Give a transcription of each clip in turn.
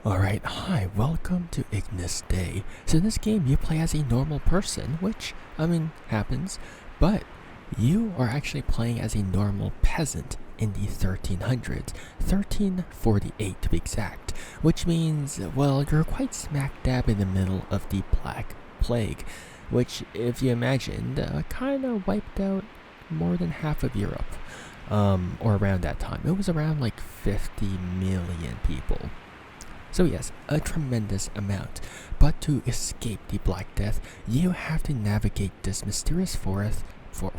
Alright, hi, welcome to Ignis Dei. So in this game you play as a normal person, which, happens, but you are actually playing as a normal peasant in the 1300s, 1348 to be exact, which means, well, you're quite smack dab in the middle of the Black Plague, which, if you imagined, kinda wiped out more than half of Europe, or around that time. It was around like 50 million people. So yes, a tremendous amount. But to escape the Black Death, you have to navigate this mysterious forest filled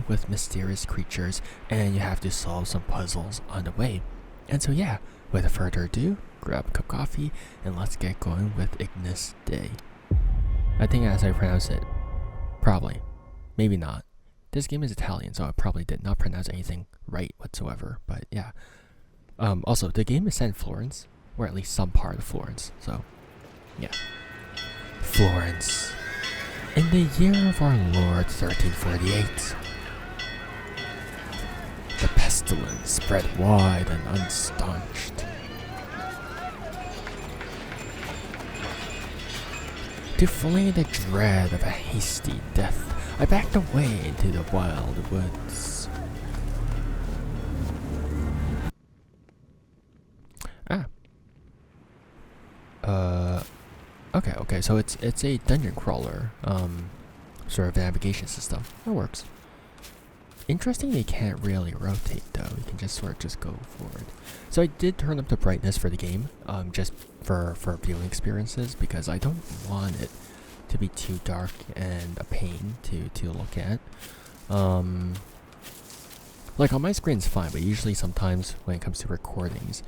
with mysterious creatures, and you have to solve some puzzles on the way. And so yeah, without further ado, grab a cup of coffee and let's get going with Ignis Dei. I think as I pronounce it, probably, maybe not. This game is Italian, so I probably did not pronounce anything right whatsoever, but yeah. Also, the game is set in Florence, or at least some part of Florence, so, yeah. Florence. In the year of our Lord 1348, the pestilence spread wide and unstaunched. To flee the dread of a hasty death, I backed away into the wild woods. Okay, so it's a dungeon crawler, sort of navigation system. That works. Interesting they can't really rotate though, you can just sort of just go forward. So I did turn up the brightness for the game, just for viewing experiences, because I don't want it to be too dark and a pain to look at. Like on my screen it's fine, but usually sometimes when it comes to recordings,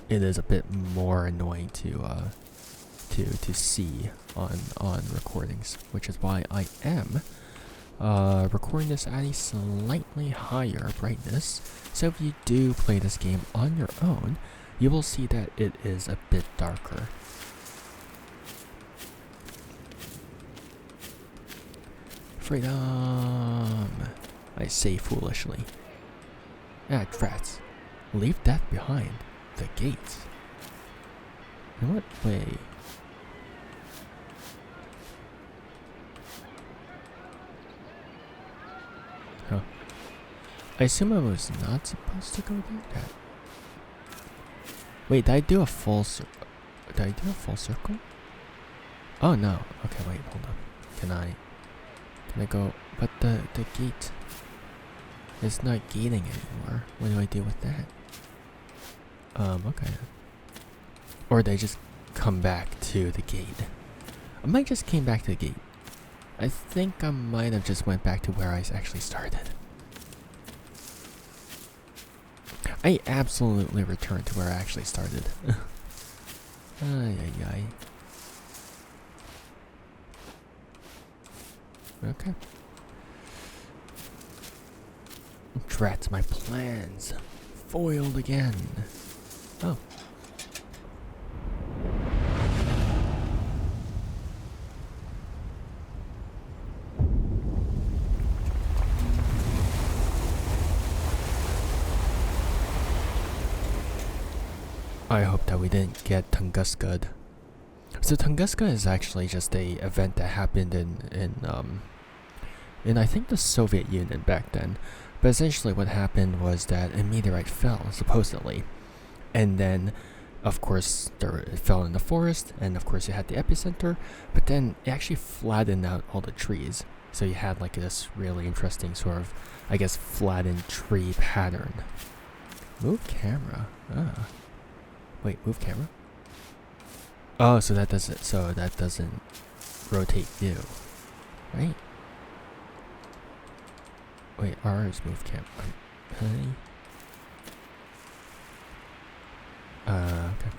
it is a bit more annoying to see on recordings, which is why I am recording this at a slightly higher brightness. So if you do play this game on your own, you will see that it is a bit darker. Freedom, I say foolishly. Rats, leave death behind. The gates. In what way? Huh. I assume I was not supposed to go there? Wait, did I do a full circle? Oh no. Okay, wait, hold on. Can I go? But the gate is not gating anymore. What do I do with that? Okay. Or they just come back to the gate. I might just came back to the gate. I think I might have just went back to where I actually started. I absolutely returned to where I actually started. Ay. Okay. Drat, my plans. Foiled again. Oh. I hope that we didn't get Tunguska. So Tunguska is actually just a event that happened in I think the Soviet Union back then. But essentially what happened was that a meteorite fell, supposedly. And then, of course, it fell in the forest, and of course you had the epicenter, but then it actually flattened out all the trees. So you had like this really interesting sort of, I guess, flattened tree pattern. Move camera. Wait, move camera? Oh, so that doesn't rotate view, right? Wait, R is move camera. Honey? Okay.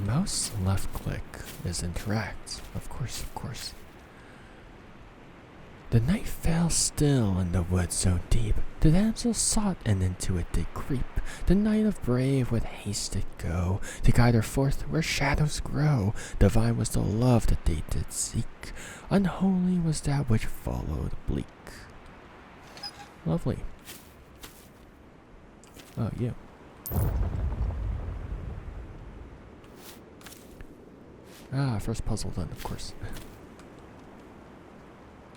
Mouse left click is interact. Of course. The night fell still in the wood so deep. The damsel sought, and into it did creep. The knight of brave with haste did go, to guide her forth where shadows grow. Divine was the love that they did seek. Unholy was that which followed bleak. Lovely. Oh, you. First puzzle done, of course.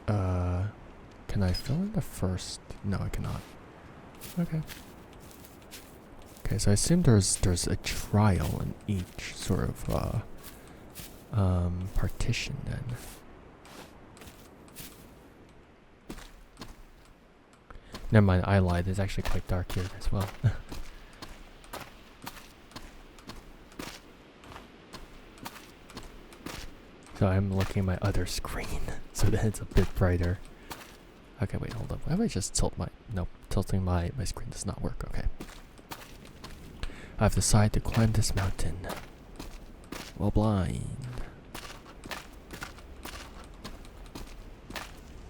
Can I fill in the first? No, I cannot. Okay. Okay, so I assume there's a trial in each sort of partition then. Never mind, I lied. It's actually quite dark here as well. So I'm looking at my other screen so that it's a bit brighter. Okay, wait, hold up. Why would I just tilt my... Nope, tilting my screen does not work. Okay. I've decided to climb this mountain while blind.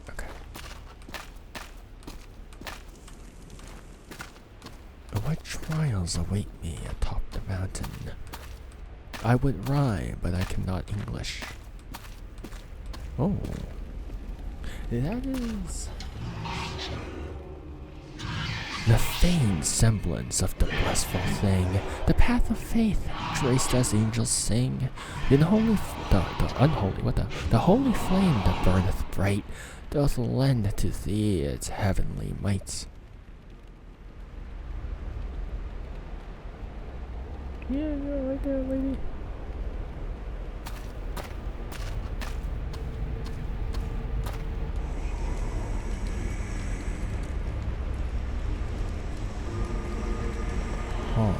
Okay. What trials await me atop the mountain? I would rhyme, but I cannot English. Oh. That is... the feigned semblance of the blissful thing, the path of faith, traced as angels sing, the holy flame that burneth bright, doth lend to thee its heavenly might. Yeah, right there, lady. Huh.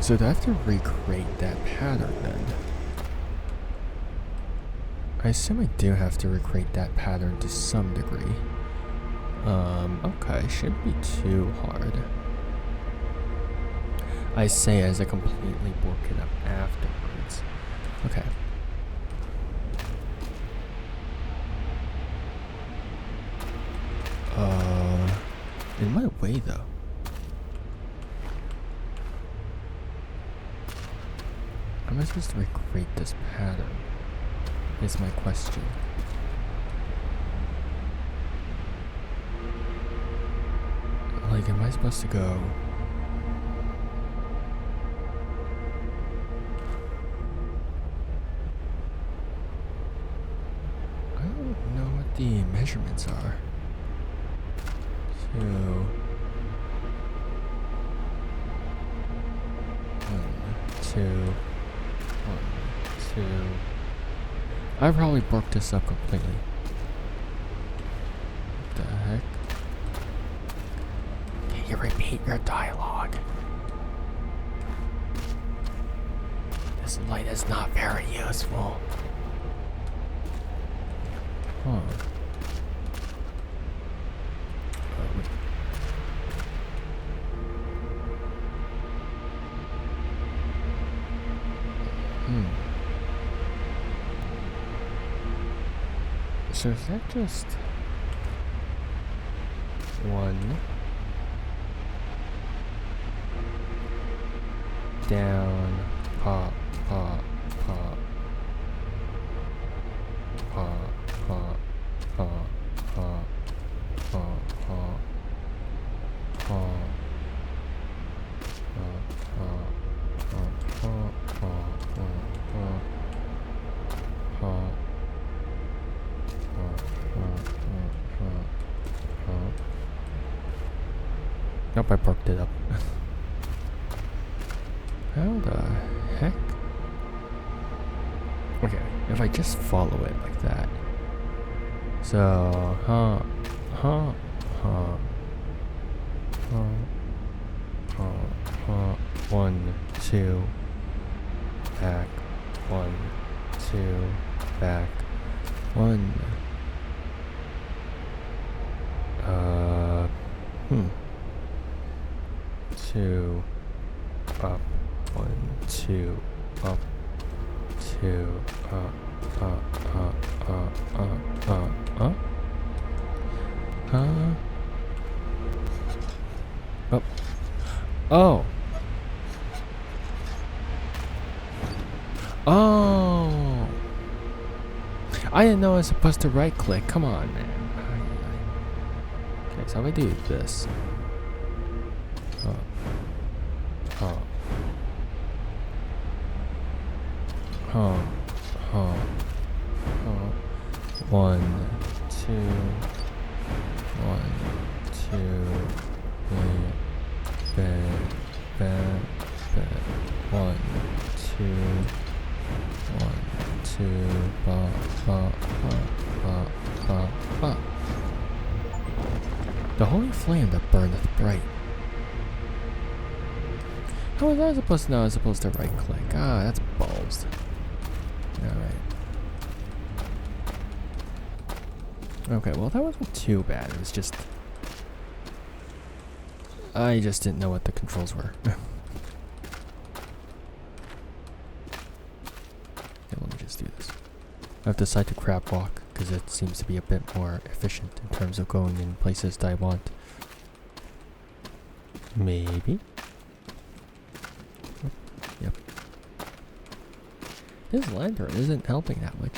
So do I have to recreate that pattern then? I assume I do have to recreate that pattern to some degree. Okay, shouldn't be too hard. I say as I completely work it up afterwards. Okay. In my way though. Am I supposed to recreate this pattern? Is my question. Like, am I supposed to go? I don't know what the measurements are. 2, 1, 2, 1, 2. I probably broke this up completely. What the heck? Can you repeat your dialogue? This light is not very useful. Huh. So is that just 1 down, pop, pop, pop, pop, pop, pop, pop, pop, pop, pop. Nope, I parked it up. How the heck? Okay, if I just follow it like that. So, 1, 2, back, 1, 2, back, 1. 2, up, 1, 2, up, 2, up. Oh. Oh. I didn't know I was supposed to right click. Come on, man. Okay, so how do I do this? Oh. Oh. Oh. Oh. Oh. 1, 2. 1, 2. Bad. 1, 2. 1, 2. Ba, ba, ba, ba, ba, ba. The holy flame that burneth bright. How was I supposed to know I was supposed to right click? Ah, that's balls. Alright. Okay, well that wasn't too bad. It was just... I just didn't know what the controls were. Yeah, let me just do this. I've decided to crab walk because it seems to be a bit more efficient in terms of going in places that I want. Maybe? Oh, yep. This lantern isn't helping that much.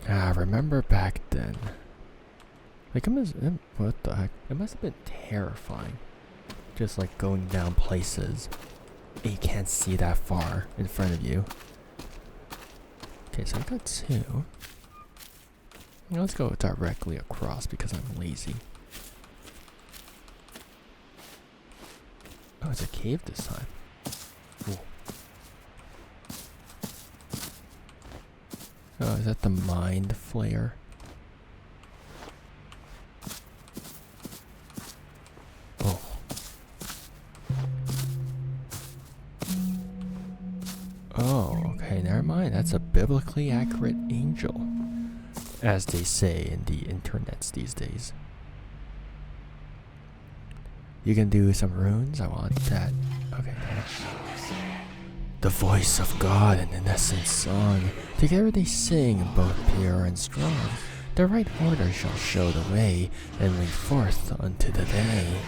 Ah, remember back then. Like, what the heck? It must have been terrifying. Just like going down places and you can't see that far in front of you. Okay, so I got 2. Let's go directly across because I'm lazy. Oh, it's a cave this time. Ooh. Oh, is that the mind flayer? Oh. Oh, okay, never mind. That's a biblically accurate angel, as they say in the internets these days. You can do some runes? I want that. Okay. The voice of God and in essence song. Together they sing, both pure and strong. The right order shall show the way, and lead forth unto the day.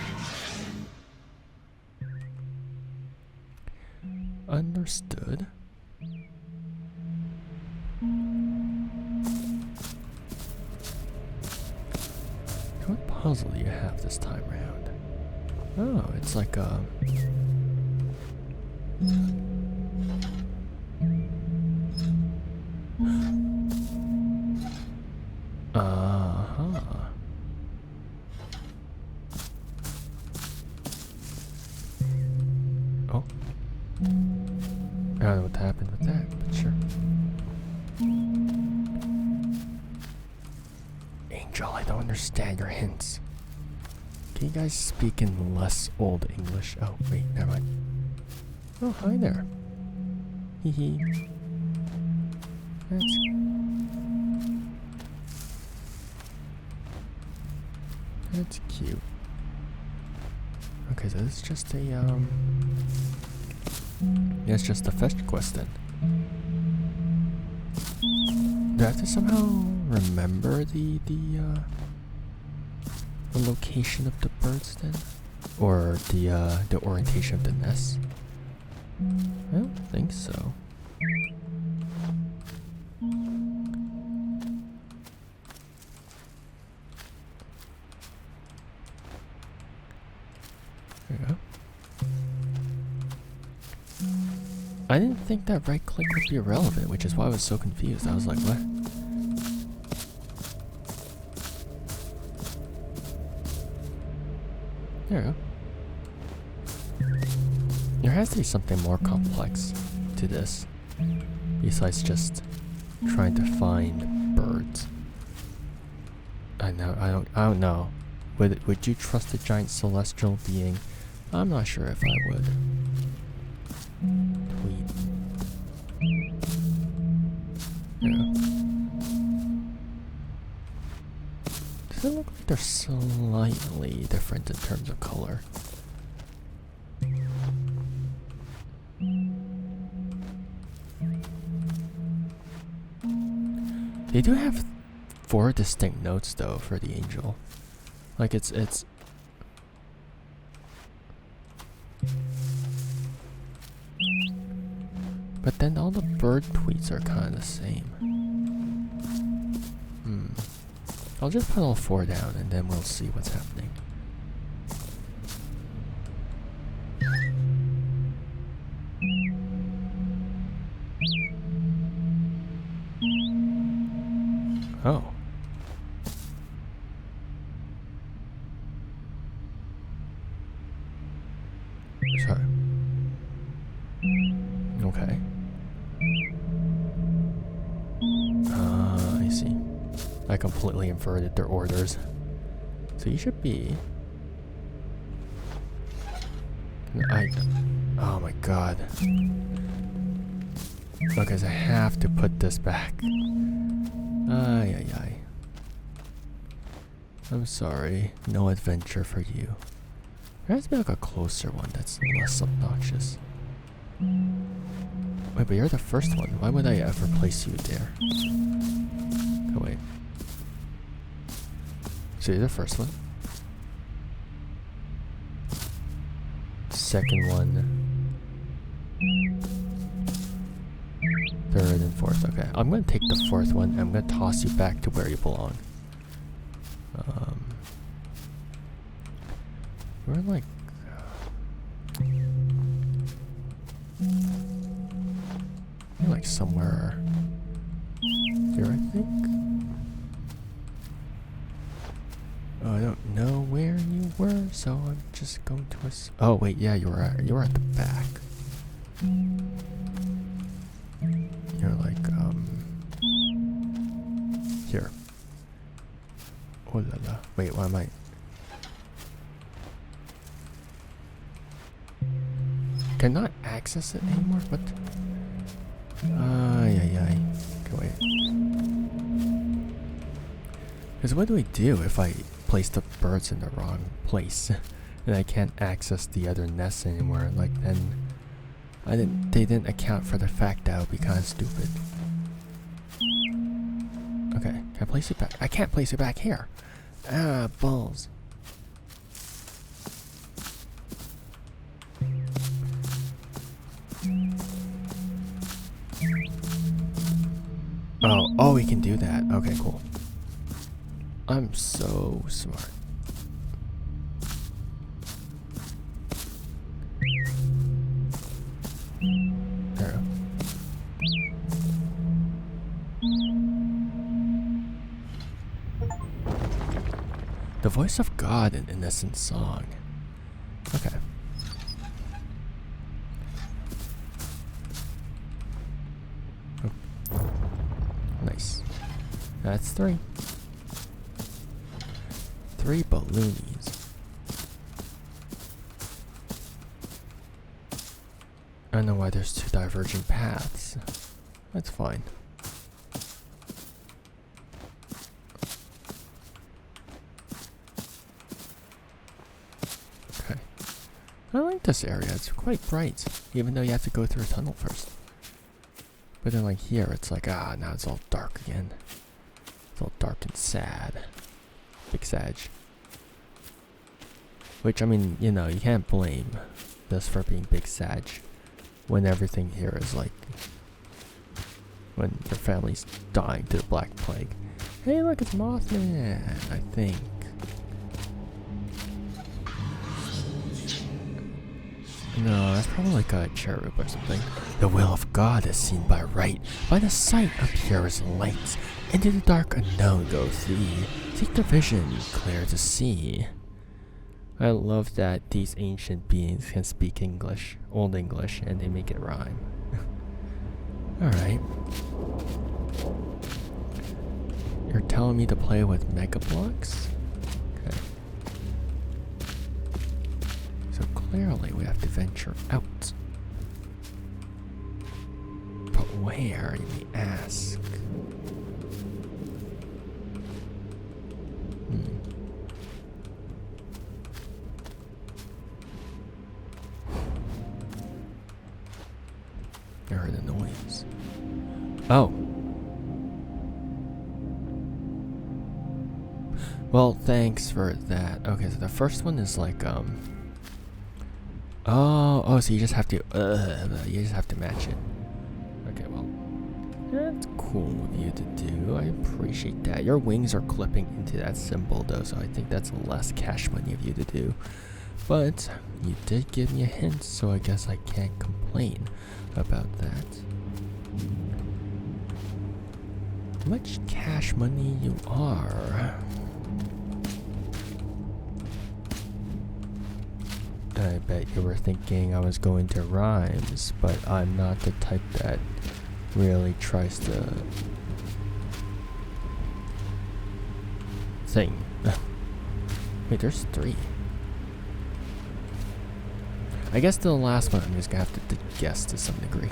Understood. What puzzle do you have this time round? Oh, it's like a... Uh-huh. Oh. I don't know what happened with that, but sure. Angel, I don't understand your hints. Can you guys speak in less old English? Oh, wait, never mind. Oh, hi there. Hee hee. That's cute. Okay, so this is just a, yeah, it's just a fetch quest then. Do I have to somehow remember the location of the birds then? Or the orientation of the nest? I don't think so. There you go. I didn't think that right click would be irrelevant, which is why I was so confused. I was like, what? There you go. There has to be something more complex to this, besides just trying to find birds. I don't know. Would you trust a giant celestial being? I'm not sure if I would. Tweet. Yeah. Does it look like they're slightly different in terms of color? They do have 4 distinct notes though for the angel. Like it's but But then all the bird tweets are kind of the same. I'll just put all 4 down and then we'll see what's happening. Oh. Sorry. Okay. I see. I completely inverted their orders. So you should be... Oh my god. Okay, so I have to put this back. Ay. I'm sorry. No adventure for you. There has to be like a closer one that's less obnoxious. Wait, but you're the first one. Why would I ever place you there? Oh, wait. So you're the first one. Second one. Third and fourth. Okay, I'm gonna take the fourth one and I'm gonna toss you back to where you belong. We're like... We're like somewhere here, I think. Oh, I don't know where you were, so I'm just going to oh wait, yeah, you were at the back. You're like here. Oh la la. Wait, why am I? Cannot access it anymore? What? Ay. Okay, wait. Because what do we do if I place the birds in the wrong place and I can't access the other nests anymore? Like, then they didn't account for the fact that would be kind of stupid. Okay, can I place it back? I can't place it back here. Ah, balls. Oh, we can do that. Okay, cool. I'm so smart. There. The voice of God, an innocent song. Okay. Nice. That's 3. 3 balloonies. I don't know why there's 2 diverging paths. That's fine. Okay. I like this area. It's quite bright, even though you have to go through a tunnel first. But then like here, it's like, now it's all dark again. It's all dark and sad. Big Sag. Which, I mean, you know, you can't blame this for being Big Sag when everything here is like, when your family's dying to the Black Plague. Hey, look, it's Mothman, I think. No, that's probably like a cherub or something. The will of God is seen by right, by the sight of purest lights. Into the dark unknown goes thee. Seek the vision, clear to see. I love that these ancient beings can speak English, Old English, and they make it rhyme. Alright. You're telling me to play with Mega Blocks? Okay. So clearly we have to venture out. But where, you may ask? I heard a noise. Oh. Well, thanks for that. Okay, so the first one is like, oh, so you just have to match it. That's cool of you to do. I appreciate that. Your wings are clipping into that symbol though, so I think that's less cash money of you to do. But you did give me a hint, so I guess I can't complain about that. How much cash money you are? I bet you were thinking I was going to rhymes, but I'm not the type that really tries to thing. Wait, there's 3. I guess the last one I'm just gonna have to guess to some degree.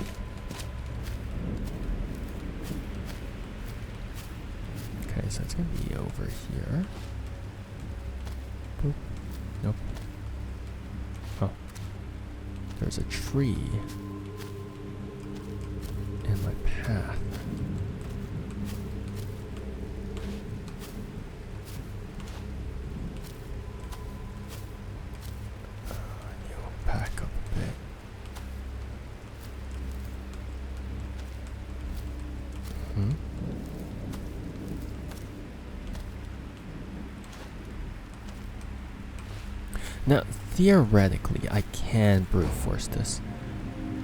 Okay, so it's gonna be over here. Boop. Nope. Oh. There's a tree in my path. Back up a bit. Now, theoretically, I can brute force this.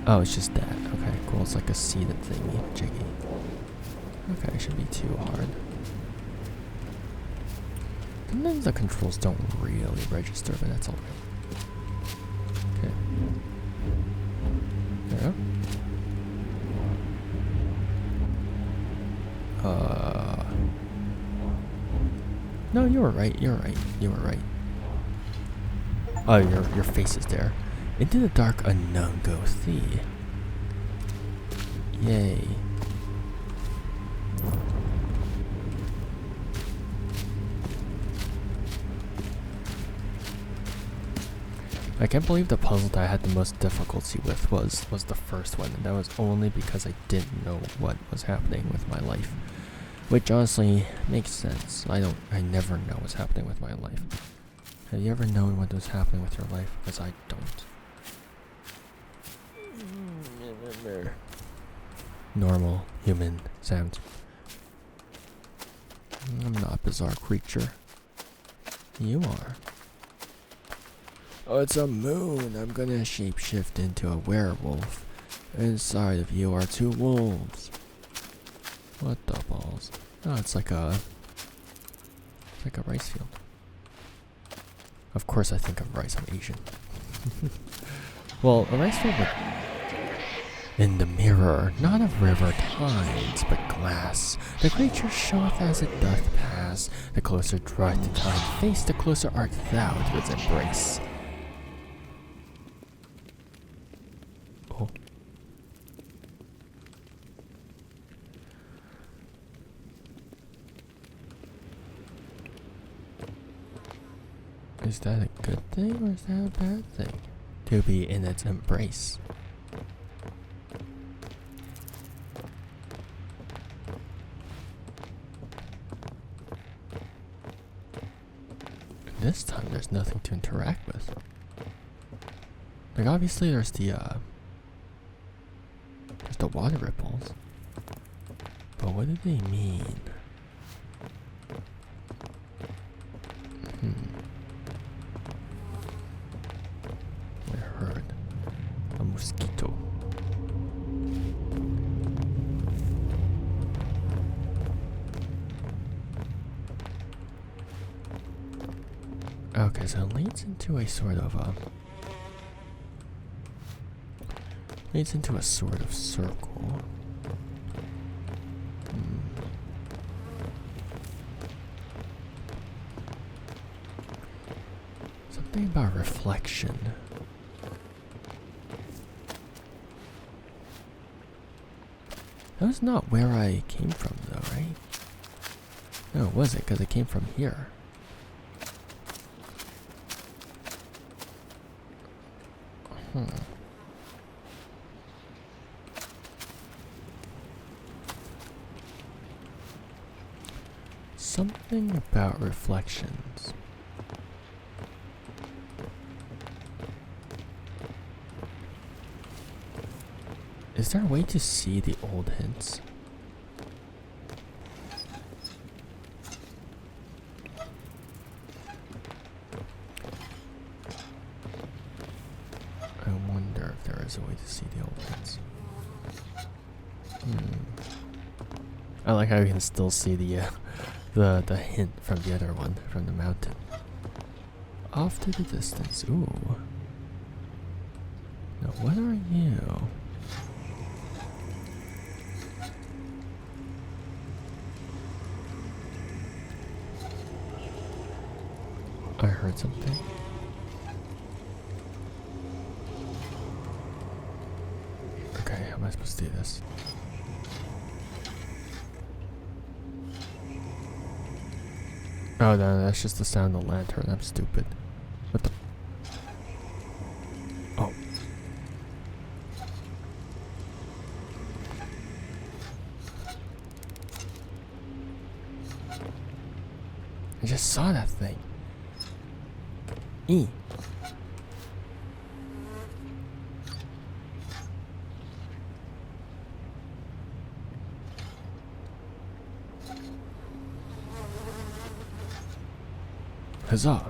Oh, it's just that. Okay, cool. It's like a seeded thingy, jiggy. Okay, it shouldn't be too hard. Sometimes the controls don't really register, but that's alright. Okay. There we go. No, you were right. You were right. You were right. Oh, your face is there. Into the dark unknown goes thee. Yay. I can't believe the puzzle that I had the most difficulty with was the first one, and that was only because I didn't know what was happening with my life. Which honestly makes sense. I never know what's happening with my life. Have you ever known what was happening with your life? Because I don't. Normal human sounds. I'm not a bizarre creature. You are. Oh, it's a moon. I'm gonna shapeshift into a werewolf. Inside of you are 2 wolves. What the balls? Oh, it's like a rice field. Of course I think of rice, I'm Asian. Well, a rice field with... In the mirror, not of river tides, but glass, the creature showeth as it doth pass. The closer draweth the time face, the closer art thou to its embrace. Oh. Is that a good thing or is that a bad thing? To be in its embrace. This time there's nothing to interact with. Like obviously there's the water ripples. But what do they mean? I heard a mosquito. Okay, so it leads into a sort of circle. Something about reflection. That was not where I came from though, right? No, was it? Because it came from here. Something about reflections. Is there a way to see the old hints? I like how you can still see the the hint from the other one, from the mountain. Off to the distance. Ooh. Now what are you? I heard something. Okay, how am I supposed to do this? Oh no, that's just the sound of the lantern. I'm stupid. What the? Oh. I just saw that thing. E. Huzzah.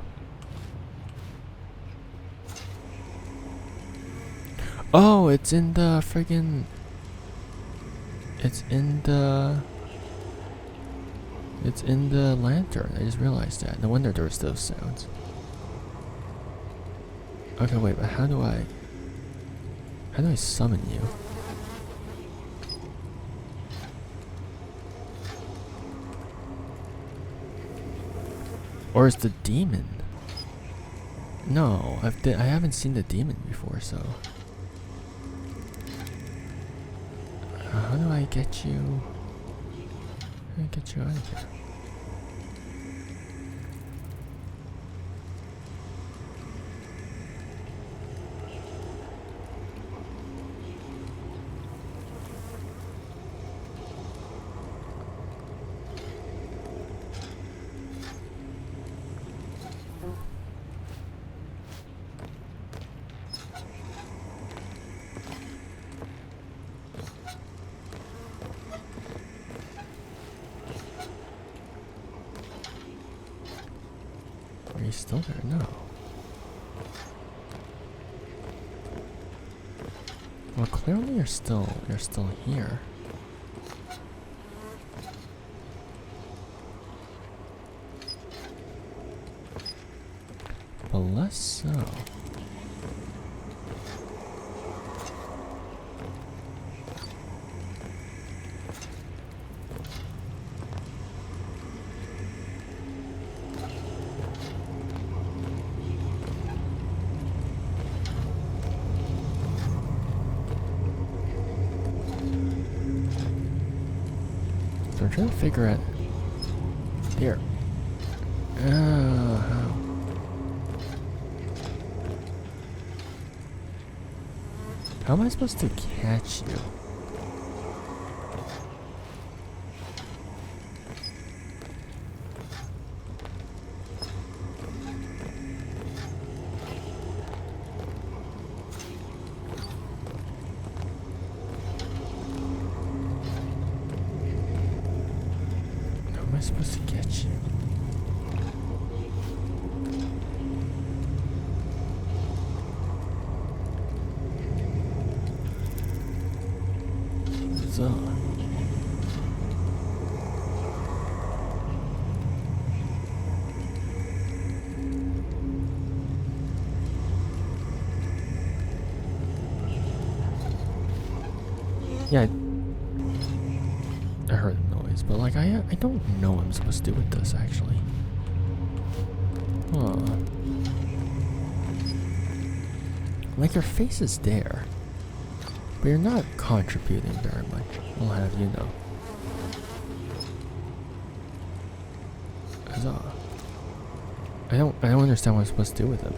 Oh, it's in the friggin'... It's in the lantern. I just realized that. No wonder there was those sounds. Okay, wait, but how do I summon you? Or is the demon? No, I haven't seen the demon before, so how do I get you? How do I get you out of here? Are you still there? No. Well, clearly you're still here. But less so. So I'm trying to figure out here. How am I supposed to catch you? How am I supposed to get you? So. Yeah, I heard the noise, but like I don't know what I'm supposed to do with this actually. Huh. Like your face is there, but you're not contributing very much. I'll have you know. I don't understand what I'm supposed to do with him.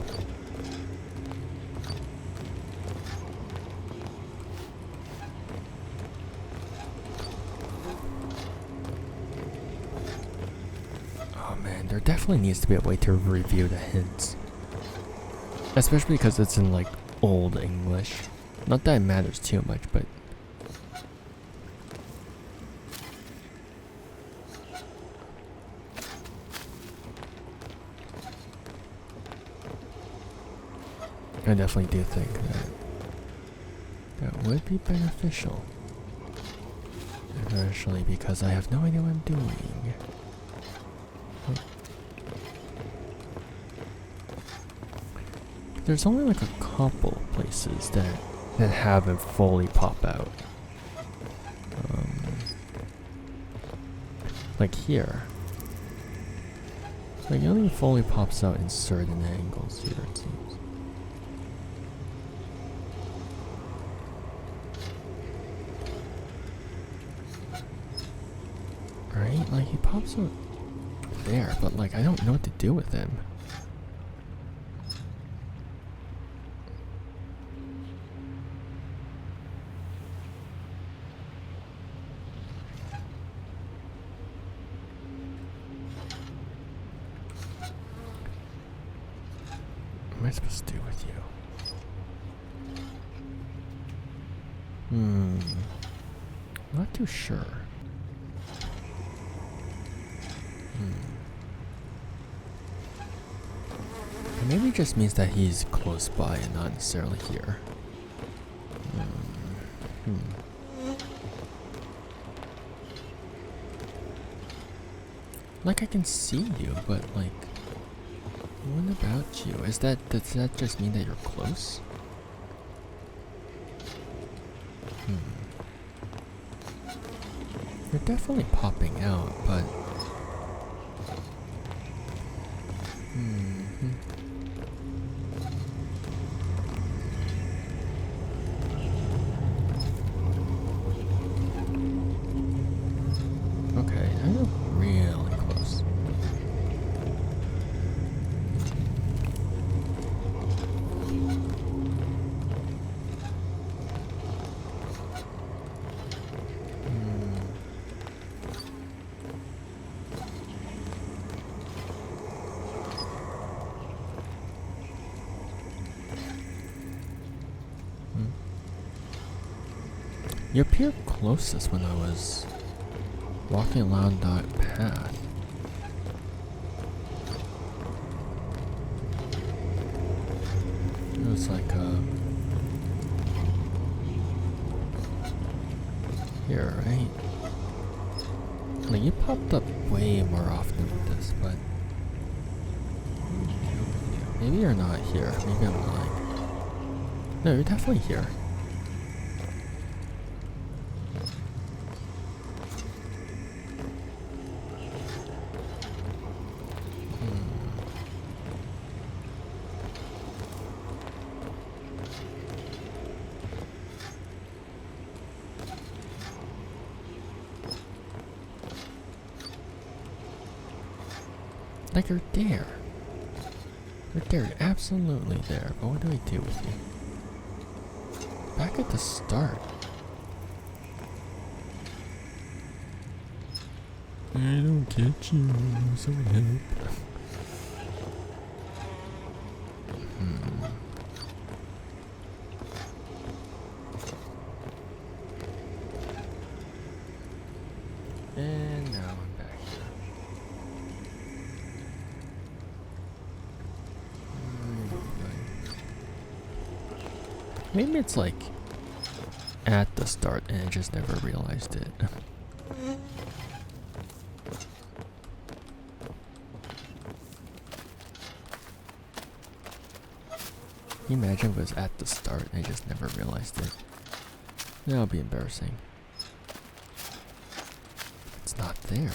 Oh man, there definitely needs to be a way to review the hints. Especially because it's in like old English. Not that it matters too much, but I definitely do think that would be beneficial if I especially because I have no idea what I'm doing. There's only like a couple places that haven't fully pop out. Like here. Like it only fully pops out in certain angles here, it seems. Right? Like he pops out there, but like I don't know what to do with him. What am I supposed to do with you? Not too sure. Maybe it just means that he's close by and not necessarily here. Like I can see you, but like, what about you? Does that just mean that you're close? You're definitely popping out, but okay, I'm really close. You appeared closest when I was walking along that path. It was like here, right? Like you popped up way more often with this, but maybe you're not here. Maybe I'm lying. No, you're definitely here. Like you're there. You're there, you're absolutely there. But what do we do with you? Back at the start. I don't get you, so help. And now I'm back here. Maybe it's like at the start and I just never realized it. Can you imagine if it was at the start and I just never realized it? That would be embarrassing. It's not there.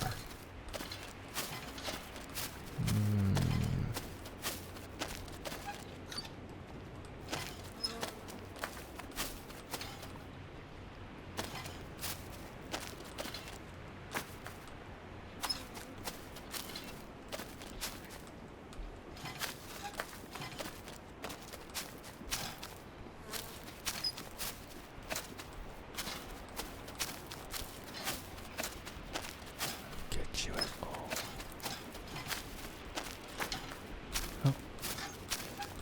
You at all. Oh.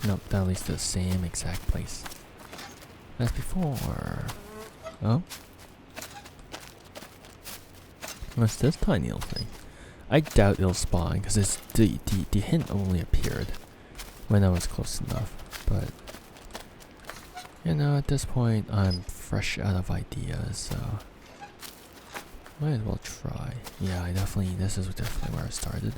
Nope, that leads to the same exact place as before. Oh? What's this tiny little thing? I doubt it'll spawn because the hint only appeared when I was close enough. But, you know, at this point I'm fresh out of ideas, so Might as well try. Yeah, this is definitely where I started.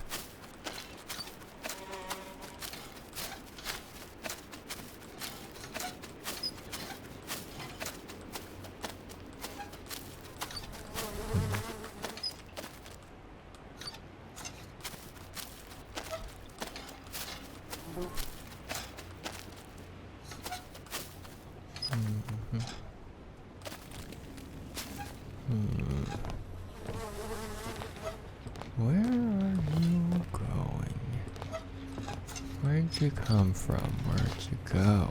Where are you going? Where'd you come from? Where'd you go?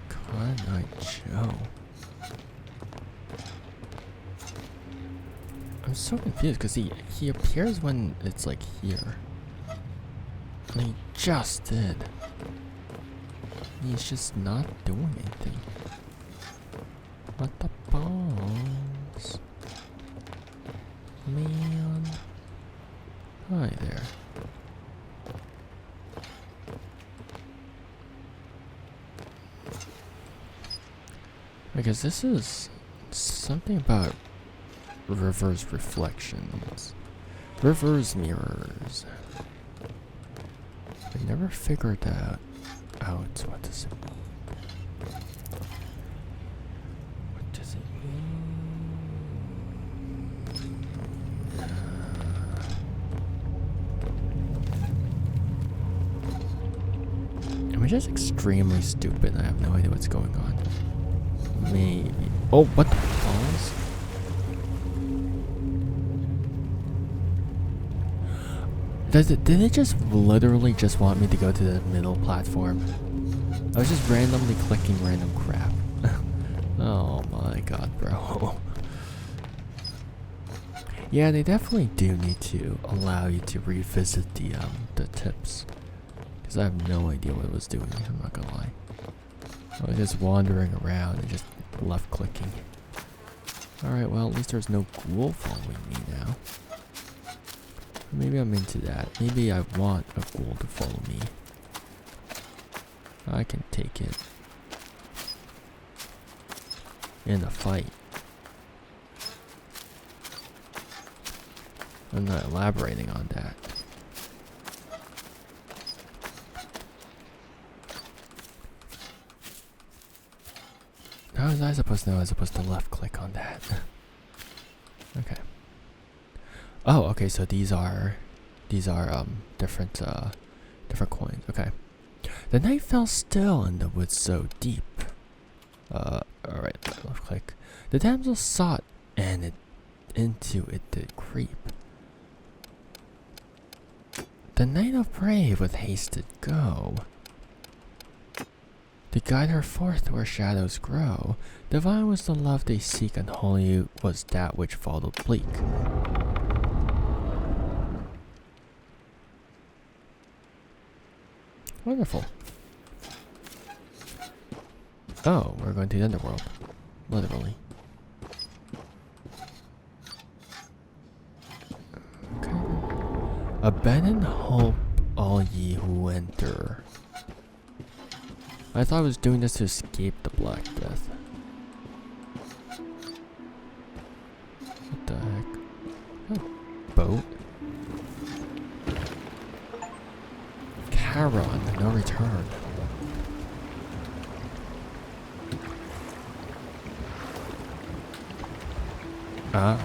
Con Joe. I'm so confused because he appears when it's like here. And he just did. He's just not doing anything. What the balls? Man. Hi there. Because this is something about reverse reflections. Reverse mirrors. I never figured that out. What does it mean? What does it mean? Am I just extremely stupid? I have no idea what's going on. Maybe. Oh, what the balls? Did it just literally just want me to go to the middle platform? I was just randomly clicking random crap. Oh my god, bro. Yeah, they definitely do need to allow you to revisit the tips. Because I have no idea what it was doing, I'm not gonna lie. I was just wandering around and just left clicking. Alright, well at least there's no ghoul following me now. Maybe I'm into that. Maybe I want a ghoul to follow me. I can take it. In a fight. I'm not elaborating on that. How was I supposed to know I was supposed to left click on that? Okay. Oh, okay, so these are different coins. Okay. The night fell still and the woods so deep. Alright, left click. The damsel sought and into it did creep. The knight of brave with haste did go. To guide her forth where shadows grow. Divine was the love they seek, and holy was that which followed bleak. Wonderful. Oh, we're going to the underworld. Literally. Okay. Abandon hope, all ye who enter. I thought I was doing this to escape the Black Death. What the heck? A boat? Charon, no return. Ah.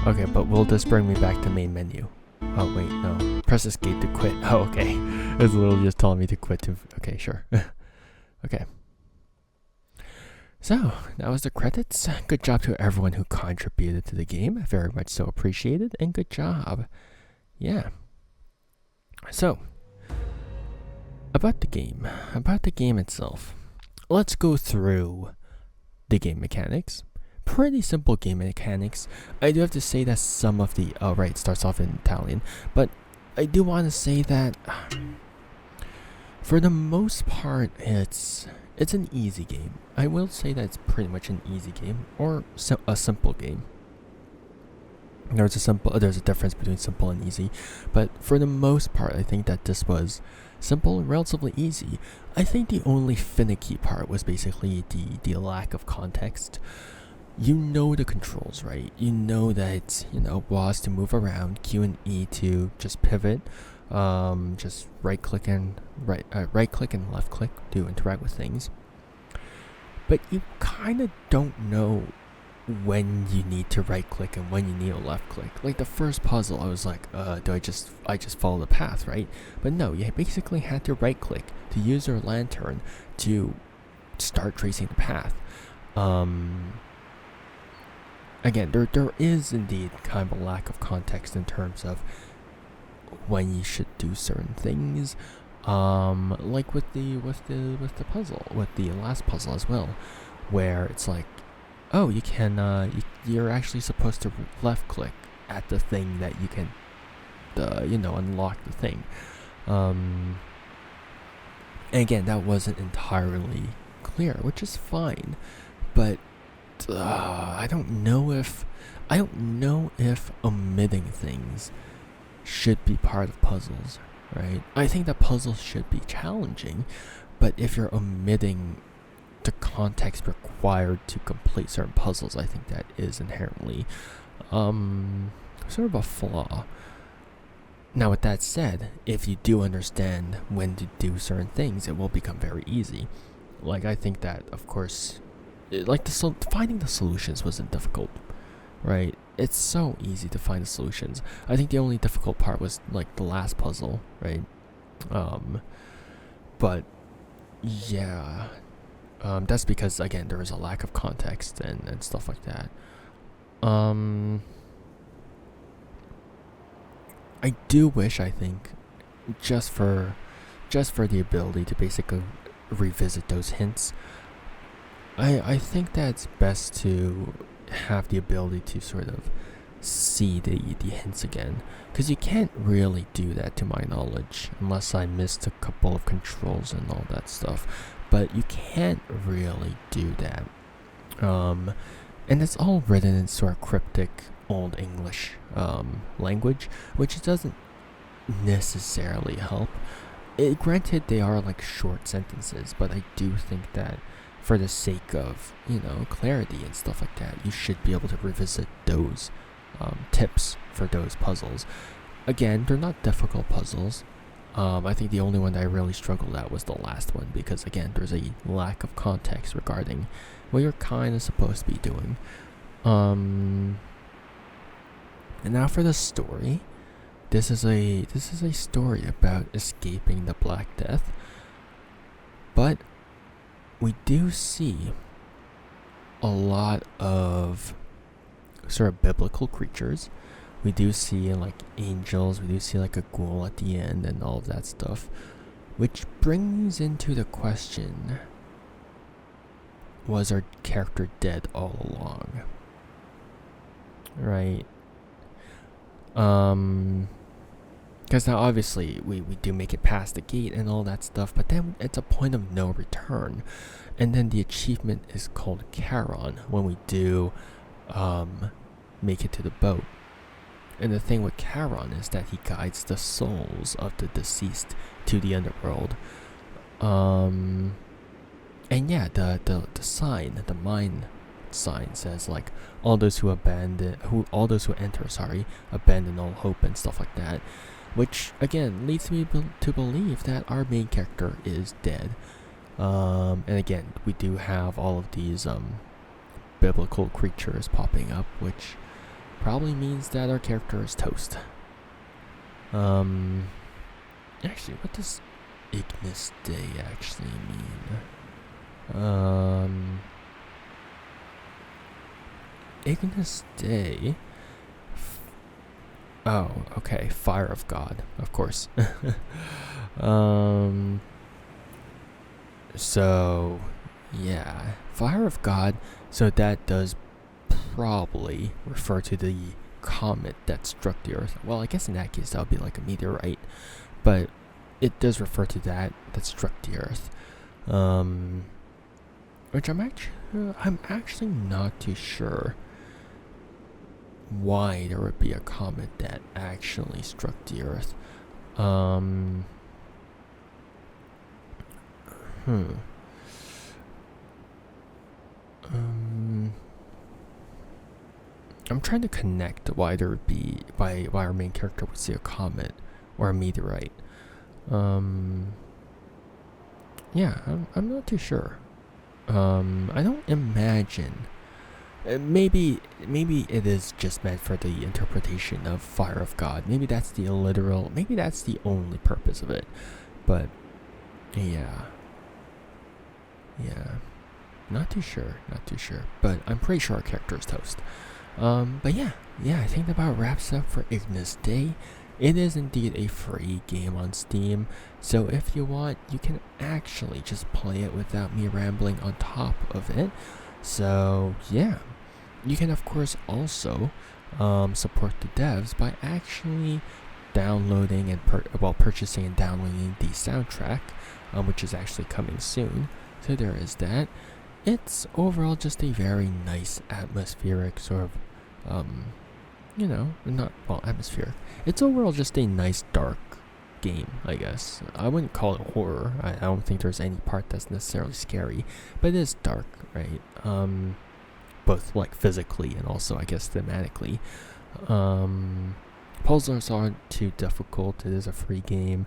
Okay, but will this bring me back to main menu? Oh wait, no. Press escape to quit. Oh, okay. It's literally just telling me to quit to... Okay, sure. Okay. So, that was the credits. Good job to everyone who contributed to the game. Very much so appreciated, and good job. Yeah. So, about the game itself. Let's go through the game mechanics. Pretty simple game mechanics. I do have to say that some of the... Oh, right, it starts off in Italian. But I do want to say that for the most part, it's an easy game. I will say that it's pretty much an easy game, or a simple game. There's a difference between simple and easy, but for the most part, I think that this was simple and relatively easy. I think the only finicky part was basically the lack of context. You know the controls, right? You know that it's, WAS to move around, Q and E to just pivot, just right click and left click to interact with things. But you kind of don't know when you need to right click and when you need to left click. Like the first puzzle, I was like, do I just follow the path, right? But no, you basically had to right click to use your lantern to start tracing the path. Again, there is indeed kind of a lack of context in terms of when you should do certain things. Like with the puzzle, with the last puzzle as well, where it's like, oh, you can you're actually supposed to left click at the thing that you can unlock the thing. And again, that wasn't entirely clear, which is fine, but I don't know if omitting things should be part of puzzles, right? I think that puzzles should be challenging, but if you're omitting the context required to complete certain puzzles, I think that is inherently sort of a flaw. Now, with that said, if you do understand when to do certain things, it will become very easy. Like, I think that, of course, finding the solutions wasn't difficult, right? It's so easy to find the solutions. I think the only difficult part was like the last puzzle, right? But yeah, that's because, again, there was a lack of context and stuff like that. I do wish, I think, just for the ability to basically revisit those hints, I think that it's best to have the ability to sort of see the hints again, because you can't really do that, to my knowledge, unless I missed a couple of controls and all that stuff. But you can't really do that, and it's all written in sort of cryptic Old English language, which doesn't necessarily help. Granted, they are like short sentences, but I do think that for the sake of, clarity and stuff like that, you should be able to revisit those tips for those puzzles. Again, they're not difficult puzzles. I think the only one that I really struggled at was the last one, because again, there's a lack of context regarding what you're kind of supposed to be doing. And now for the story. This is a story about escaping the Black Death, but we do see a lot of sort of biblical creatures. We do see like angels, we do see like a ghoul at the end and all of that stuff, which brings into the question, was our character dead all along? Right? Because now obviously we do make it past the gate and all that stuff, but then it's a point of no return. And then the achievement is called Charon when we do make it to the boat. And the thing with Charon is that he guides the souls of the deceased to the underworld. And yeah, the sign, the mine sign says like all those who enter, abandon all hope and stuff like that, which again leads me to believe that our main character is dead. And again, we do have all of these biblical creatures popping up, which probably means that our character is toast. Actually, what does Ignis Dei actually mean? Ignis Dei. Oh, okay. Fire of God, of course. So, yeah. Fire of God. So that does probably refer to the comet that struck the Earth. Well, I guess in that case that would be like a meteorite. But it does refer to that struck the Earth. Which I'm actually not too sure why there would be a comet that actually struck the Earth. I'm trying to connect why there would be why our main character would see a comet or a meteorite. Yeah, I'm not too sure. I don't imagine. Maybe it is just meant for the interpretation of fire of God. Maybe that's the literal. Maybe that's the only purpose of it. But yeah, not too sure. But I'm pretty sure our character is toast. But yeah, I think that about wraps up for Ignis Dei. It is indeed a free game on Steam, so if you want, you can actually just play it without me rambling on top of it. So yeah, you can of course also support the devs by actually downloading and purchasing and downloading the soundtrack, which is actually coming soon. So there is that. It's overall just a very nice atmospheric sort of not atmospheric. It's overall just a nice dark game, I guess. I wouldn't call it horror. I don't think there's any part that's necessarily scary, but it is dark, right? Both like physically and also I guess thematically. Puzzles aren't too difficult. It is a free game.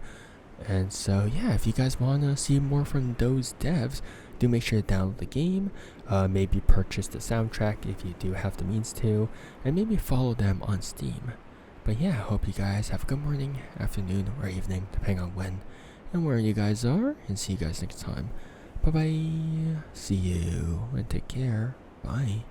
And so yeah, if you guys want to see more from those devs, do make sure to download the game, maybe purchase the soundtrack if you do have the means to, and maybe follow them on Steam. But yeah, I hope you guys have a good morning, afternoon, or evening, depending on when and where you guys are, and see you guys next time. Bye bye, see you, and take care, bye.